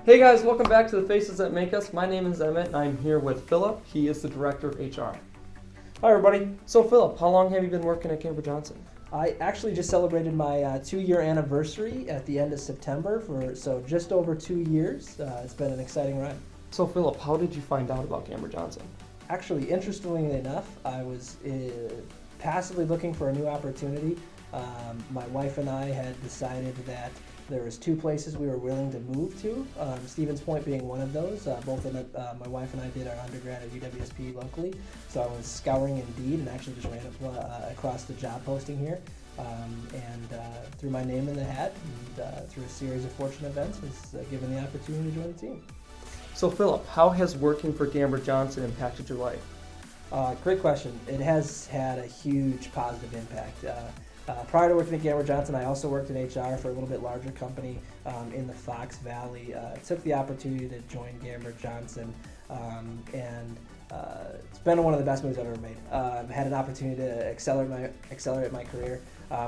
Hey guys, welcome back to The Faces That Make Us. My name is Emmett and I'm here with Phillip. He is the Director of HR. Hi everybody. So Phillip, how long have you been working at Gamber Johnson? I actually just celebrated my 2-year anniversary at the end of September, so just over 2 years. It's been an exciting ride. So Phillip, how did you find out about Gamber Johnson? Actually, interestingly enough, I was passively looking for a new opportunity. My wife and I had decided that there was 2 places we were willing to move to, Stevens Point being one of those. Both of my wife and I did our undergrad at UWSP locally, so I was scouring Indeed and actually just ran across the job posting here and threw my name in the hat, and through a series of fortunate events was given the opportunity to join the team. So Phillip, how has working for Gamber Johnson impacted your life? Great question. It has had a huge positive impact. Prior to working at Gamber Johnson, I also worked in HR for a little bit larger company in the Fox Valley. Took the opportunity to join Gamber Johnson, and it's been one of the best moves I've ever made. Had an opportunity to accelerate my career.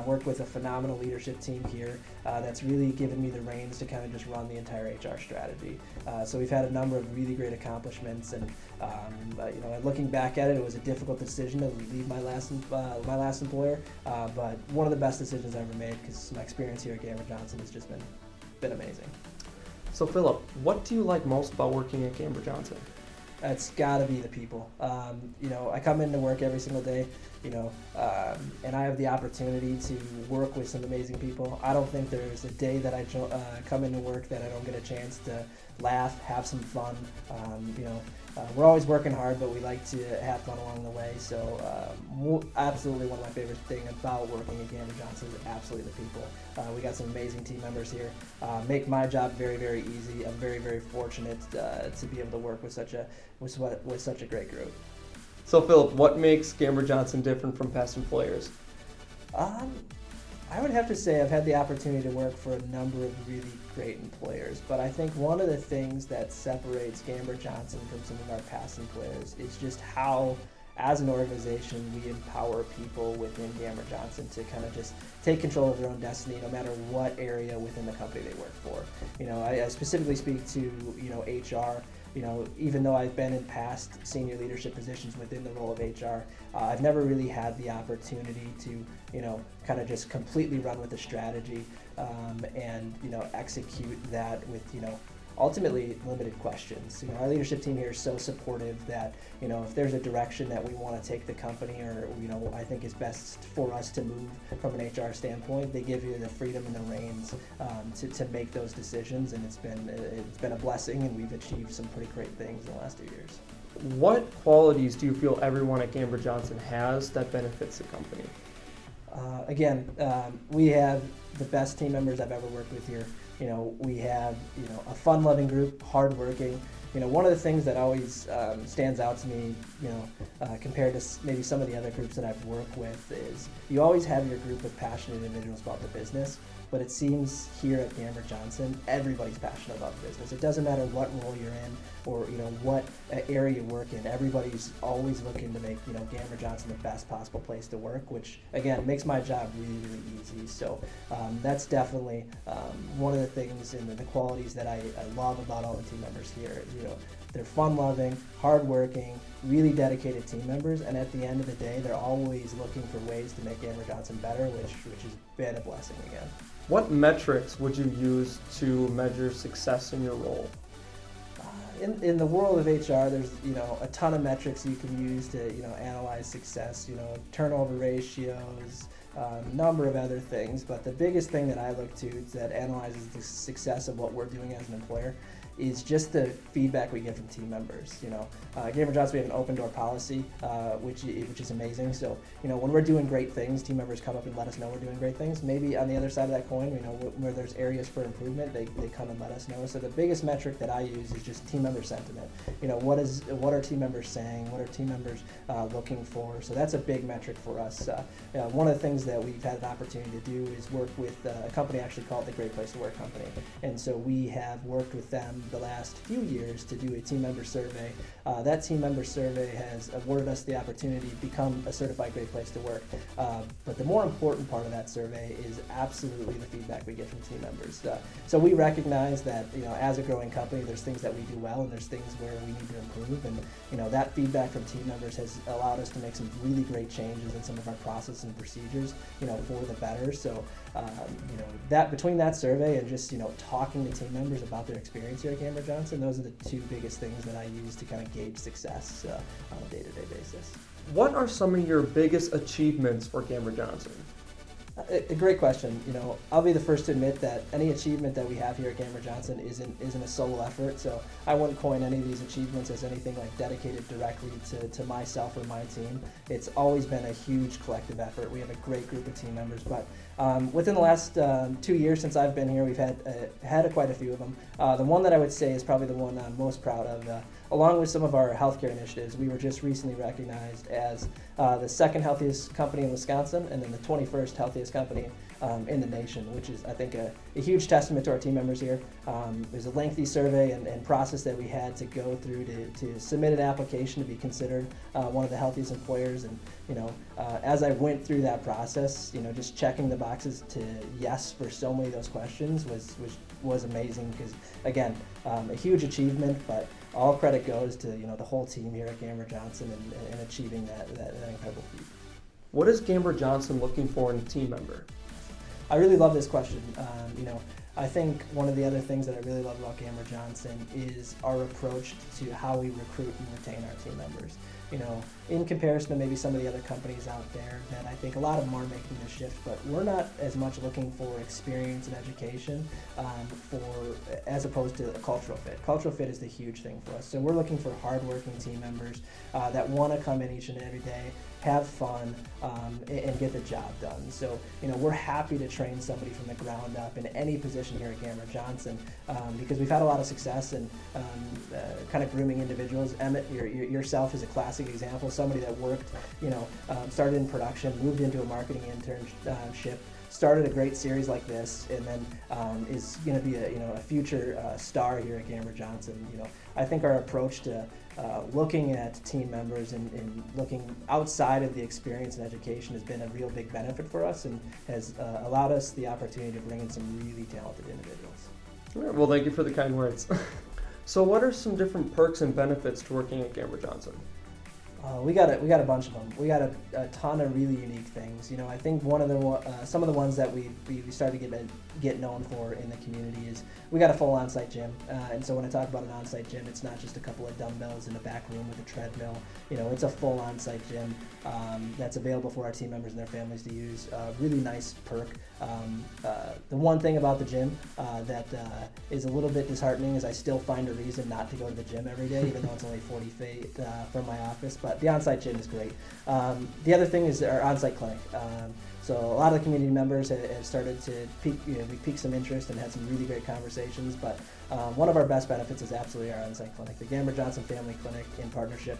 Worked with a phenomenal leadership team here that's really given me the reins to kind of just run the entire HR strategy. So we've had a number of really great accomplishments, and looking back at it, it was a difficult decision to leave my last employer, but one of the best decisions I ever made because my experience here at Gamber Johnson has just been amazing. So Phillip, what do you like most about working at Gamber Johnson? It's got to be the people. I come into work every single day, and I have the opportunity to work with some amazing people. I don't think there's a day that I come into work that I don't get a chance to laugh, have some fun. We're always working hard, but we like to have fun along the way. So absolutely one of my favorite things about working at Gamber Johnson is absolutely the people. We got some amazing team members here. Make my job very, very easy. I'm very, very fortunate to be able to work with such a great group. So Phillip, what makes Gamber Johnson different from past employers? I would have to say I've had the opportunity to work for a number of really great employers, but I think one of the things that separates Gamber Johnson from some of our past employers is just how, as an organization, we empower people within Gamber Johnson to kind of just take control of their own destiny, no matter what area within the company they work for. I specifically speak to HR. Even though I've been in past senior leadership positions within the role of HR, I've never really had the opportunity to, kind of just completely run with the strategy and, execute that with, ultimately limited questions. Our leadership team here is so supportive that, if there's a direction that we want to take the company or, I think is best for us to move from an HR standpoint, they give you the freedom and the reins to make those decisions, and it's been a blessing, and we've achieved some pretty great things in the last 2 years. What qualities do you feel everyone at Gamber Johnson has that benefits the company? We have the best team members I've ever worked with here. We have, a fun-loving group, hardworking. One of the things that always stands out to me, compared to maybe some of the other groups that I've worked with, is you always have your group of passionate individuals about the business, but it seems here at Gamber Johnson, everybody's passionate about the business. It doesn't matter what role you're in or, what area you work in. Everybody's always looking to make, Gamber Johnson the best possible place to work, which, again, makes my job really, really easy. So that's definitely one of the things and the qualities that I love about all the team members here. They're fun-loving, hard-working, really dedicated team members, and at the end of the day, they're always looking for ways to make Gamber Johnson better, which has been a blessing again. What metrics would you use to measure success in your role? In the world of HR, there's a ton of metrics you can use to analyze success. Turnover ratios, a number of other things. But the biggest thing that I look to that analyzes the success of what we're doing as an employer is just the feedback we get from team members. Gamber Johnson, we have an open door policy, which is amazing. So, when we're doing great things, team members come up and let us know we're doing great things. Maybe on the other side of that coin, where there's areas for improvement, they come and let us know. So the biggest metric that I use is just team member sentiment. What are team members saying? What are team members looking for? So that's a big metric for us. One of the things that we've had an opportunity to do is work with a company actually called the Great Place to Work Company. And so we have worked with them the last few years to do a team member survey. That team member survey has awarded us the opportunity to become a certified great place to work. But the more important part of that survey is absolutely the feedback we get from team members. So we recognize that, as a growing company, there's things that we do well and there's things where we need to improve. And, that feedback from team members has allowed us to make some really great changes in some of our process and procedures, for the better. So, that between that survey and just, talking to team members about their experience here at Gamber Johnson, those are the two biggest things that I use to kind of gauge success on a day-to-day basis. What are some of your biggest achievements for Gamber Johnson? A great question. I'll be the first to admit that any achievement that we have here at Gamber Johnson isn't a solo effort. So I wouldn't coin any of these achievements as anything like dedicated directly to myself or my team. It's always been a huge collective effort. We have a great group of team members, but within the last 2 years since I've been here, we've had quite a few of them. The one that I would say is probably the one I'm most proud of. Along with some of our healthcare initiatives, we were just recently recognized as the second healthiest company in Wisconsin and then the 21st healthiest company in the nation, which is, I think, a huge testament to our team members here. It was a lengthy survey and process that we had to go through to submit an application to be considered one of the healthiest employers. And, as I went through that process, just checking the boxes to yes for so many of those questions was amazing because, again, a huge achievement, but all credit goes to the whole team here at Gamber Johnson and achieving that incredible feat. What is Gamber Johnson looking for in a team member? I really love this question. I think one of the other things that I really love about Gamber Johnson is our approach to how we recruit and retain our team members. In comparison to maybe some of the other companies out there that I think a lot of them are making this shift, but we're not as much looking for experience and education as opposed to a cultural fit. Cultural fit is the huge thing for us. So we're looking for hardworking team members that want to come in each and every day, have fun, and get the job done. So, we're happy to train somebody from the ground up in any position here at Gamber Johnson because we've had a lot of success in kind of grooming individuals. Emmett, yourself is a classic example, somebody that worked, started in production, moved into a marketing internship, started a great series like this, and then is going to be a future star here at Gamber Johnson. I think our approach to looking at team members and looking outside of the experience and education has been a real big benefit for us and has allowed us the opportunity to bring in some really talented individuals. All right, well, thank you for the kind words. So what are some different perks and benefits to working at Gamber Johnson? We got a bunch of them. We got a ton of really unique things. I think one of the some of the ones that we started to get known for in the community is we got a full on-site gym. And so when I talk about an on-site gym, it's not just a couple of dumbbells in the back room with a treadmill. It's a full on-site gym that's available for our team members and their families to use. Really nice perk. The one thing about the gym that is a little bit disheartening is I still find a reason not to go to the gym every day, even though it's only 40 feet from my office. But the on-site gym is great. The other thing is our on-site clinic. So a lot of the community members have started to we've piqued some interest and had some really great conversations. But one of our best benefits is absolutely our on-site clinic. The Gamber Johnson Family Clinic, in partnership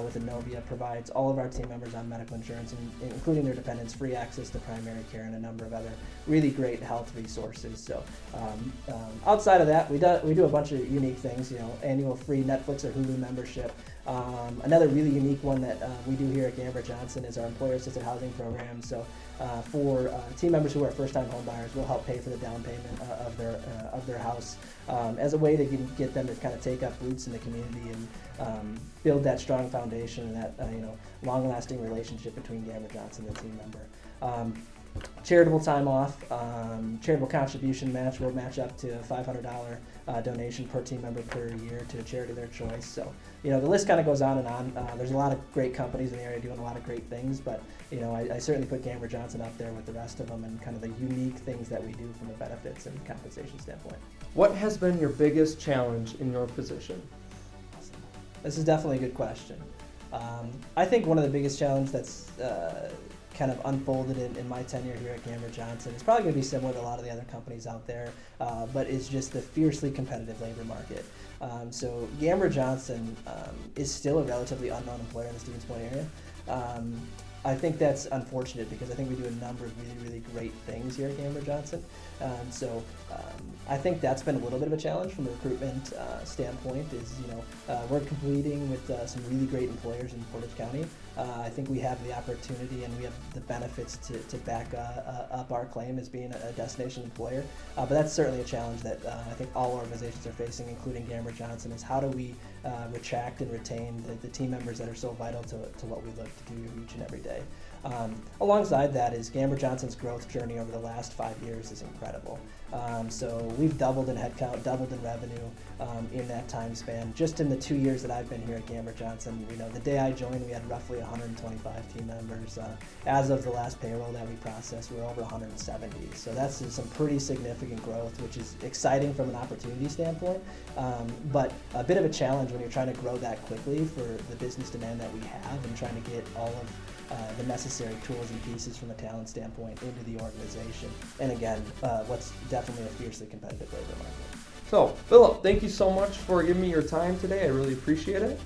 with Innovia, provides all of our team members on medical insurance, including their dependents, free access to primary care and a number of other really great health resources. So outside of that, we do a bunch of unique things. Annual free Netflix or Hulu membership. Another really unique one that we do here at Gamber Johnson is our employer-assisted housing program. So for team members who are first-time home buyers, we'll help pay for the down payment of their house as a way to get them to kind of take up roots in the community and build that strong foundation and that long-lasting relationship between Gamber Johnson and the team member. Charitable time off, charitable contribution match. We'll match up to a $500 donation per team member per year to a charity of their choice. So, the list kind of goes on and on. There's a lot of great companies in the area doing a lot of great things, but, I certainly put Gamber Johnson up there with the rest of them and kind of the unique things that we do from a benefits and compensation standpoint. What has been your biggest challenge in your position? This is definitely a good question. I think one of the biggest challenges that's kind of unfolded in my tenure here at Gamber Johnson. It's probably going to be similar to a lot of the other companies out there, but it's just the fiercely competitive labor market. So Gamber Johnson is still a relatively unknown employer in the Stevens Point area. I think that's unfortunate because I think we do a number of really, really great things here at Gamber Johnson. I think that's been a little bit of a challenge from a recruitment standpoint. Is we're competing with some really great employers in Portage County. I think we have the opportunity and we have the benefits to back up our claim as being a destination employer. But that's certainly a challenge that I think all organizations are facing, including Gamber Johnson. Is how do we attract and retain the team members that are so vital to what we look to do each and every day. Alongside that is Gamber Johnson's growth journey over the last 5 years is incredible. So we've doubled in headcount, doubled in revenue in that time span. Just in the 2 years that I've been here at Gamber Johnson, the day I joined, we had roughly 125 team members. As of the last payroll that we processed, we're over 170. So that's some pretty significant growth, which is exciting from an opportunity standpoint, but a bit of a challenge when you're trying to grow that quickly for the business demand that we have and trying to get all of the necessary tools and pieces from a talent standpoint into the organization. And again, what's definitely a fiercely competitive labor market. So, Phillip, thank you so much for giving me your time today. I really appreciate it.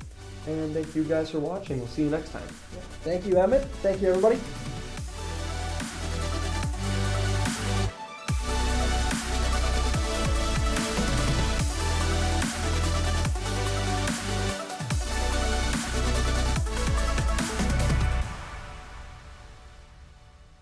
And thank you guys for watching. We'll see you next time. Thank you, Emmett. Thank you, everybody.